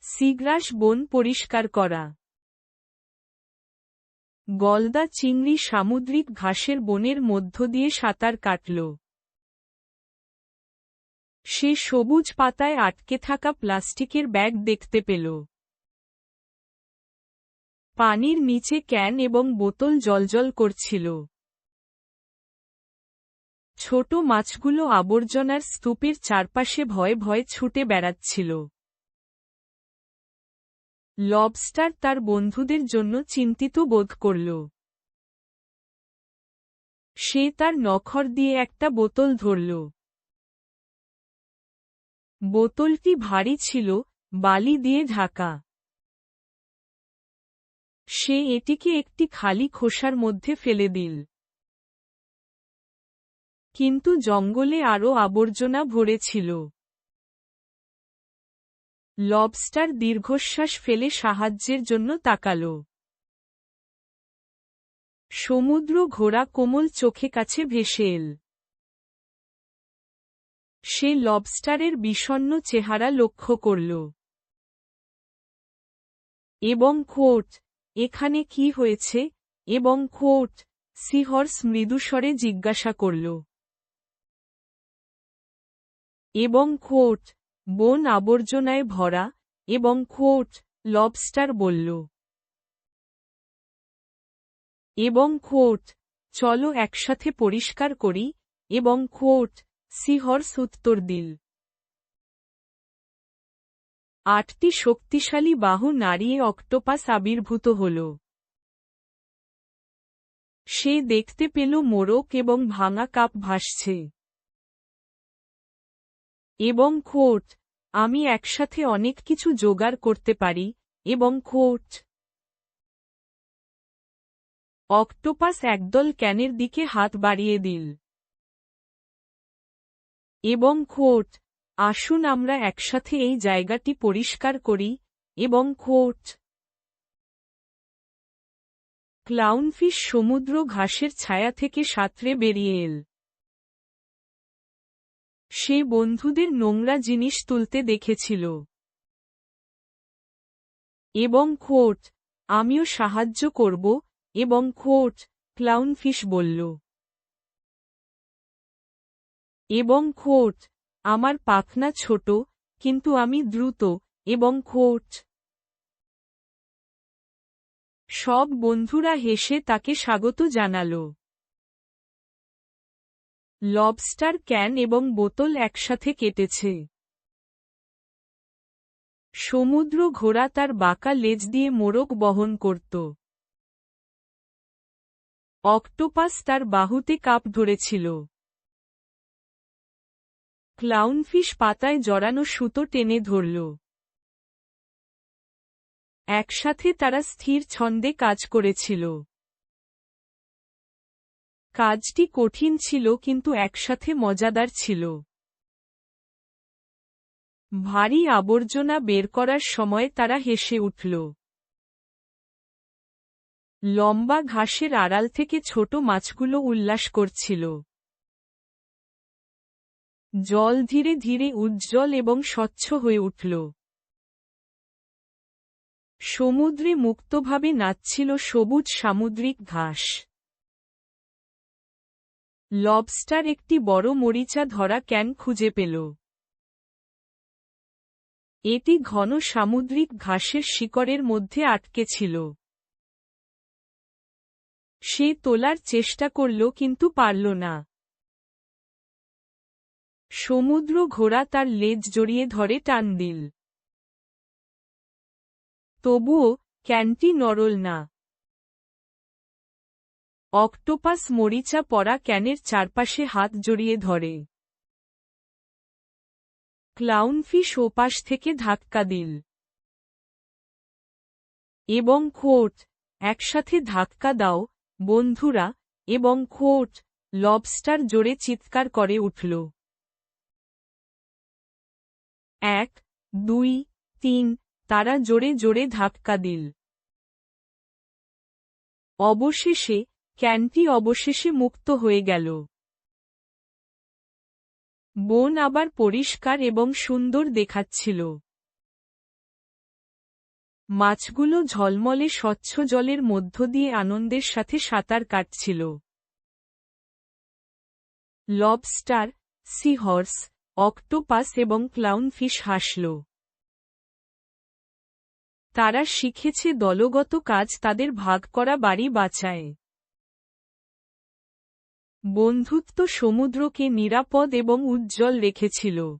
Seagrass বন পরিষ্কার করা। গলদা চিংড়ি সামুদ্রিক ঘাসের বনের মধ্য দিয়ে সাঁতার কাটল। সে সবুজ পাতায় আটকে থাকা প্লাস্টিকের ব্যাগ দেখতে পেল। পানির নিচে ক্যান এবং বোতল জ্বলজ্বল করছিল। ছোট মাছগুলো আবর্জনার স্তূপের চারপাশে ভয়ে ভয়ে ছুটে বেড়াচ্ছিল। লবস্টার তার বন্ধুদের জন্য চিন্তিত বোধ করল। সে তার নখর দিয়ে একটা বোতল ধরল। বোতলটি ভারী ছিল, বালি দিয়ে ঢাকা। সে এটিকে একটি খালি খোসার মধ্যে ফেলে দিল। কিন্তু জঙ্গলে আরও আবর্জনা ভরে ছিল। লবস্টার দীর্ঘশ্বাস ফেলে সাহায্যের জন্য তাকাল। সমুদ্র ঘোড়া কোমল চোখে কাছে ভেসে এল। সে লবস্টারের বিষণ্ণ চেহারা লক্ষ্য করল। এবং খোট, এখানে কি হয়েছে? এবং খোট, সিহর্স মৃদুস্বরে জিজ্ঞাসা করল। এবং খোট, বন আবর্জনায় ভরা, এবং খোট, লবস্টার বলল। এবং খোট, চলো একসাথে পরিষ্কার করি, এবং খোট, সিহর্স উত্তর দিল। 8টি শক্তিশালী বাহু নাড়িয়ে অক্টোপাস আবির্ভূত হল। সে দেখতে পেল মোড়ক এবং ভাঙা কাপ ভাসছে। এবং খোট, আমি একসাথে অনেক কিছু জোগাড় করতে পারি, এবং খোট। অক্টোপাস একদল ক্যানের দিকে হাত বাড়িয়ে দিল। এবং খোট, আসুন আমরা একসাথে এই জায়গাটি পরিষ্কার করি, এবং খোট। ক্লাউনফিশ সমুদ্র ঘাসের ছায়া থেকে সাঁতরে বেরিয়ে এল। সে বন্ধুদের নোংরা জিনিস তুলতে দেখেছিল। এবং খোট, আমিও সাহায্য করব, এবং খোট, ক্লাউনফিশ বলল। এবং খোট, আমার পাখনা ছোট, কিন্তু আমি দ্রুত, এবং খোট। সব বন্ধুরা হেসে তাকে স্বাগত জানাল। লবস্টার ক্যান এবং বোতল একসাথে কেটেছে। সমুদ্র ঘোড়া তার বাঁকা লেজ দিয়ে মোড়ক বহন করত। অক্টোপাস তার বাহুতে কাপ ধরেছিল। ক্লাউনফিশ পাতায় জড়ানো সুতো টেনে ধরল। একসাথে তারা স্থির ছন্দে কাজ করেছিল। কাজটি কঠিন ছিল কিন্তু একসাথে মজাদার ছিল। ভারী আবর্জনা বের করার সময় তারা হেসে উঠল। লম্বা ঘাসের আড়াল থেকে ছোট মাছগুলো উল্লাস করছিল। জল ধীরে ধীরে উজ্জ্বল এবং স্বচ্ছ হয়ে উঠল। সমুদ্রে মুক্তভাবে নাচছিল সবুজ সামুদ্রিক ঘাস। লবস্টার একটি বড় মরিচা ধরা ক্যান খুঁজে পেল। এটি ঘন সামুদ্রিক ঘাসের শিকড়ের মধ্যে আটকে ছিল। সে তোলার চেষ্টা করল কিন্তু পারল না। সমুদ্র ঘোড়া তার লেজ জড়িয়ে ধরে টান দিল। তবুও, ক্যানটি নড়ল না। অক্টোপাস মরিচা পরা ক্যানের চারপাশে হাত জড়িয়ে ধরে। ক্লাউনফিশ ওপাশ থেকে ধাক্কা দিল। এবং খোট, একসাথে ধাক্কা দাও, বন্ধুরা, এবং খোট, লবস্টার জোরে চিৎকার করে উঠল। 1, 2, 3, তারা জোরে জোরে ধাক্কা দিল। অবশেষে, ক্যানটি অবশেষে মুক্ত হয়ে গেল। বন আবার পরিষ্কার এবং সুন্দর দেখাচ্ছিল। মাছগুলো ঝলমলে স্বচ্ছ জলের মধ্য দিয়ে আনন্দের সাথে সাঁতার কাটছিল। লবস্টার, সিহর্স, অক্টোপাস এবং ক্লাউনফিশ হাসল। তারা শিখেছে দলগত কাজ তাদের ভাগ করা বাড়ি বাঁচায়। বন্ধুত্ব সমুদ্রকে নিরাপদ এবং উজ্জ্বল রেখেছিল।